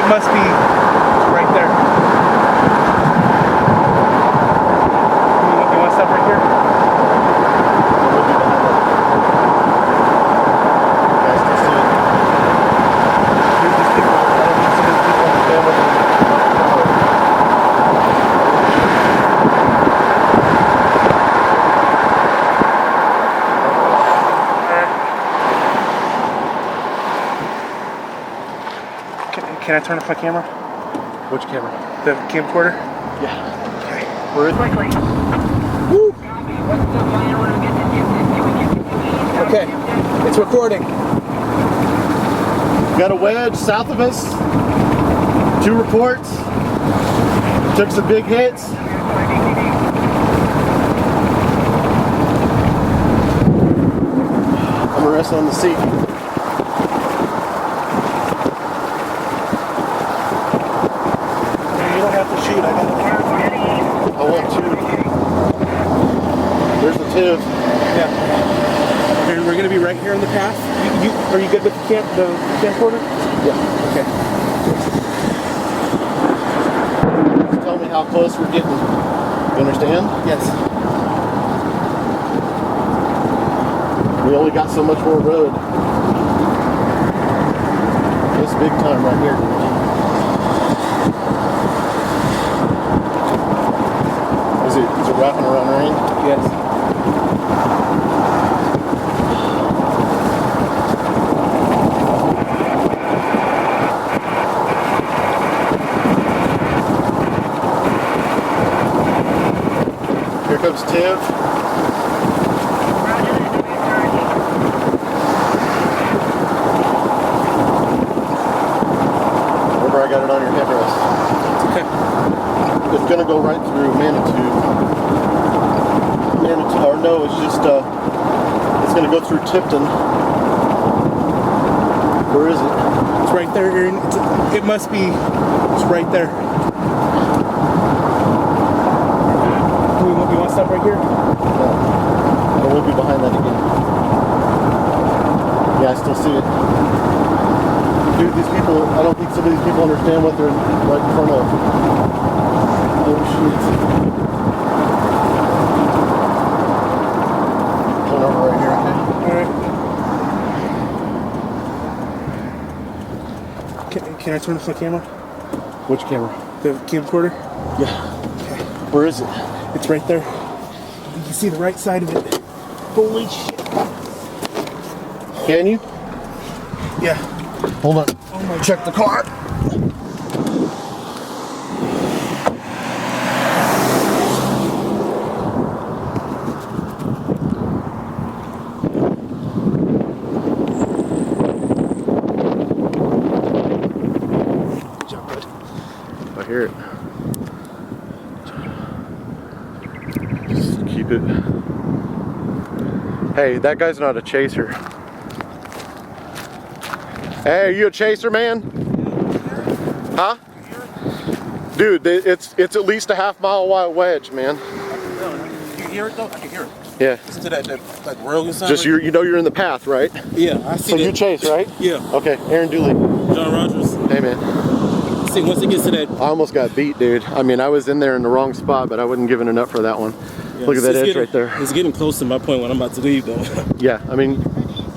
It must be right there. You want to stop right here? Can I turn off my camera? Which camera? The camcorder? Yeah. Okay. Where is it? Woo! Okay, it's recording. Got a wedge south of us. 2 reports. Took some big hits. I'm gonna rest on the seat. Shoot, I got it. I want to. There's the tip. Yeah. And we're gonna be right here in the path. Are you good with the camcorder? Yeah. Okay. Just tell me how close we're getting. You understand? Yes. We only got so much more road. It's big time right here. Is it wrapping around rain? Yes. Here comes Tiv. Remember, I got it on your headrest. Okay. It's gonna go right through Manitou. Or no, it's just it's gonna go through Tipton. Where is it? It's right there, Aaron. It must be. It's right there. You want to stop right here? No. I will be behind that again. Yeah, I still see it. Dude, these people, I don't think some of these people understand what they're right in front of. Oh shit. Pulling over right here, okay? Alright. Can I turn off my camera? Which camera? The camcorder? Yeah. Okay. Where is it? It's right there. You can see the right side of it. Holy shit. Can you? Yeah. Hold on. Oh my. Check the car. Good job, bud. I hear it. Just keep it. Hey, that guy's not a chaser. Hey, are you a chaser, man? Huh? Dude, it's at least a half-mile wide wedge, man. You hear it though? I can hear it. Yeah. Listen to that like royal sound. Just you know you're in the path, right? Yeah, I see So that. you chase, right? Yeah. Okay, Aaron Dooley. John Rogers. Hey, man. See, once it gets to that. I almost got beat, dude. I mean, I was in there in the wrong spot, but I wasn't giving enough for that one. Yeah, Look at that edge getting, right there. It's getting close to my point when I'm about to leave, though. Yeah, I mean,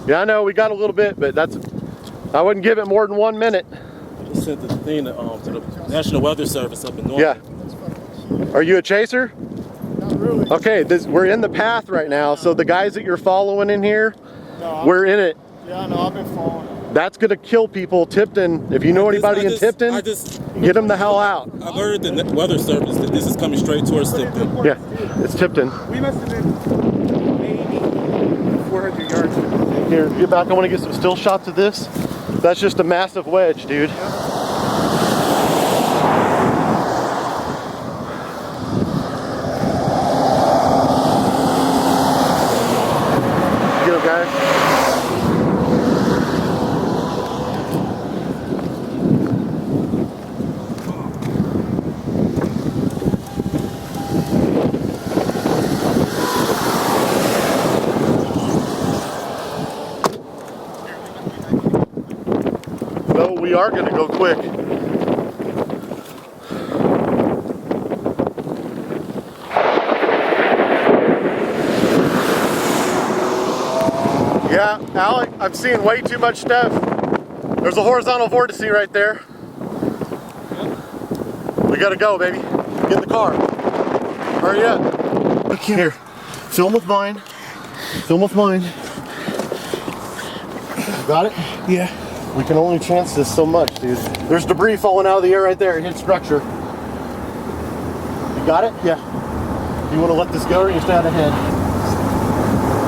yeah, I know we got a little bit, but I wouldn't give it more than 1 minute. I just sent the thing to the National Weather Service up in North. Yeah. Are you a chaser? Not really. Okay, we're in the path right now, so the guys that you're following in here, we're in it. Yeah, I know, I've been following. That's gonna kill people. Tipton, if you know anybody in Tipton, get them the hell out. I've heard the Weather Service that this is coming straight towards Tipton. Yeah, it's Tipton. We must have been maybe 400 yards. Here, get back. I want to get some still shots of this. That's just a massive wedge, dude. Get him, guys. No, we are going to go quick. Yeah, Alec, I'm seeing way too much stuff. There's a horizontal vortice right there. We gotta go, baby. Get in the car. Hurry up. Here, film with mine. Film with mine. You got it? Yeah. We can only chance this so much, dude. There's debris falling out of the air right there. It hit structure. You got it? Yeah. You want to let this go or you stay out ahead?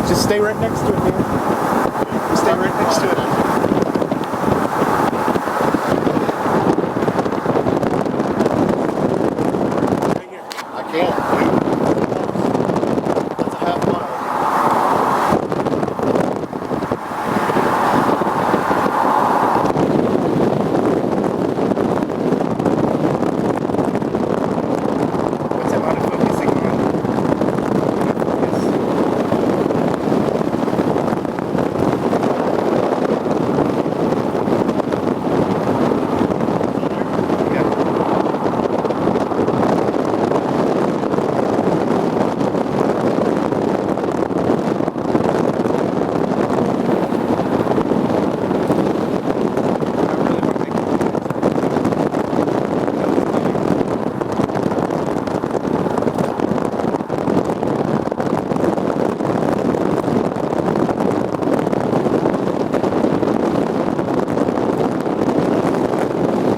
Just stay right next to it, man. Just stay right next to it. Right here. I can't. That's a half mile. What's that autofocusing on?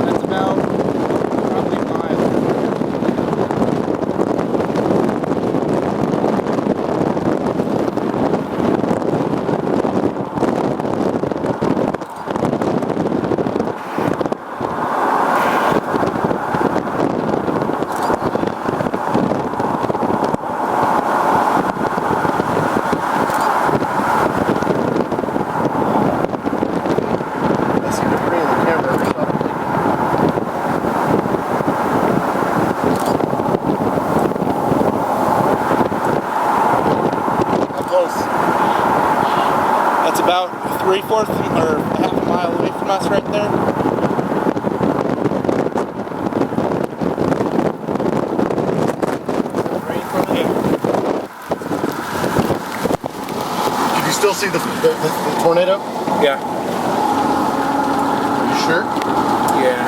That's about probably a mile. I see debris in the camera every shot. How close? That's about 3/4 or half a mile away from us right there. Right from here. Can you still see the tornado? Yeah. Are you sure? Yeah.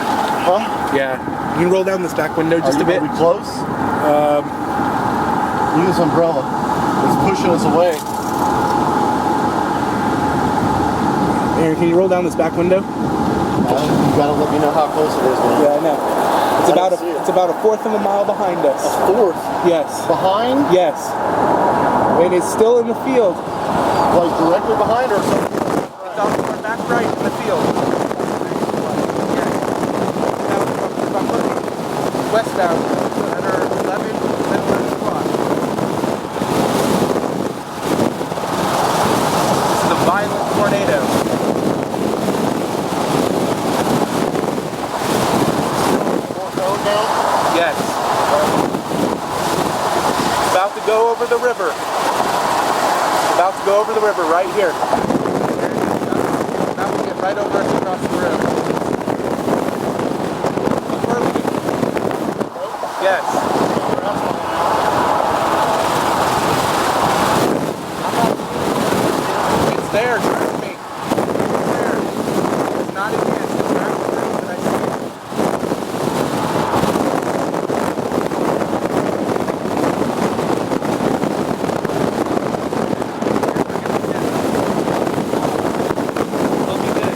Huh? Yeah. You can roll down this back window just a bit. Are we close? Look at this umbrella. It's pushing us away. Aaron, can you roll down this back window? You gotta let me know how close it is, man. Yeah, I know. It's I about don't see it. it's about 1/4 of a mile behind us. A fourth Yes. behind? Yes. It is still in the field. Like directly behind or something? It's on our back right in the field. Yes. Now, if I'm looking westbound at our 11 o'clock. This is a violent tornado. Yes. About to go over the river. About to go over the river right here. That will get right over us across the road. Look where we can. Yes. It's there, trust me. It's there. It's not a chance. It's right there that I see it. We'll be good.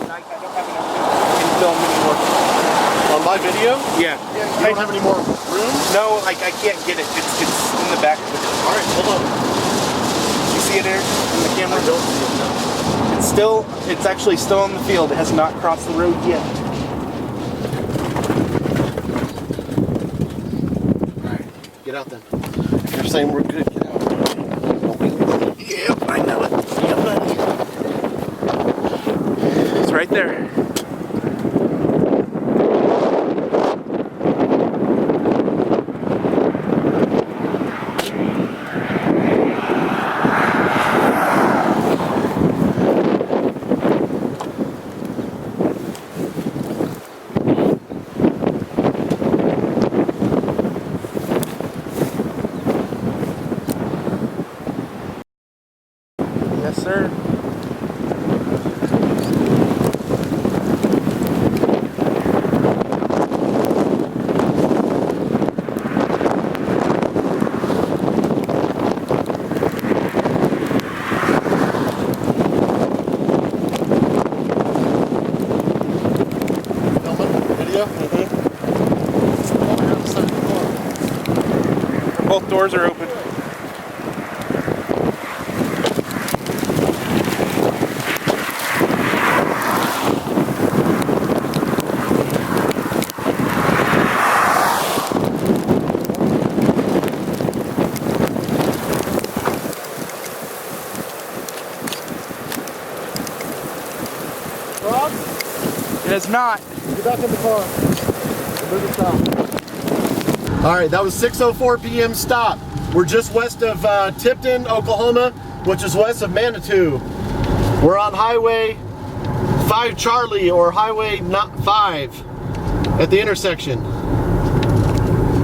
I don't have enough film anymore. On my video? Yeah. You don't have any more room? No, I can't get it. It's in the back of it. Alright, hold on. You see it, Eric, in the camera? I don't see it now. It's actually still in the field. It has not crossed the road yet. Alright, get out then. You're saying we're good, get out. Yep, I know it. Yep, buddy. It's right there. Yes, sir. Video? Both doors are open. Rob, It is not. get back in the car. Move it south. All right, that was 6:04 p.m. stop. We're just west of Tipton, Oklahoma, which is west of Manitou. We're on Highway 5 Charlie or Highway 5 at the intersection.